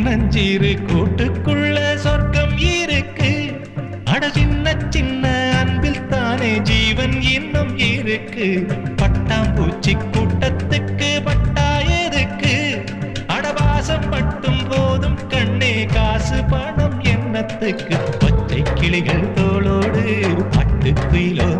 நஞ்சீரு கூட்டுக்குள்ள சொர்க்கம் இருக்கு. அட சின்ன சின்ன அன்பில் தானே ஜீவன் இன்னும் இருக்கு. பட்டாம்பூச்சி கூட்டத்துக்கு பட்டா எதுக்கு? அடவாசம் மட்டும் போதும் கண்ணே, காசு பணம் என்னத்துக்கு? பச்சை கிளிகள் தோளோடு பட்டு குயிலோ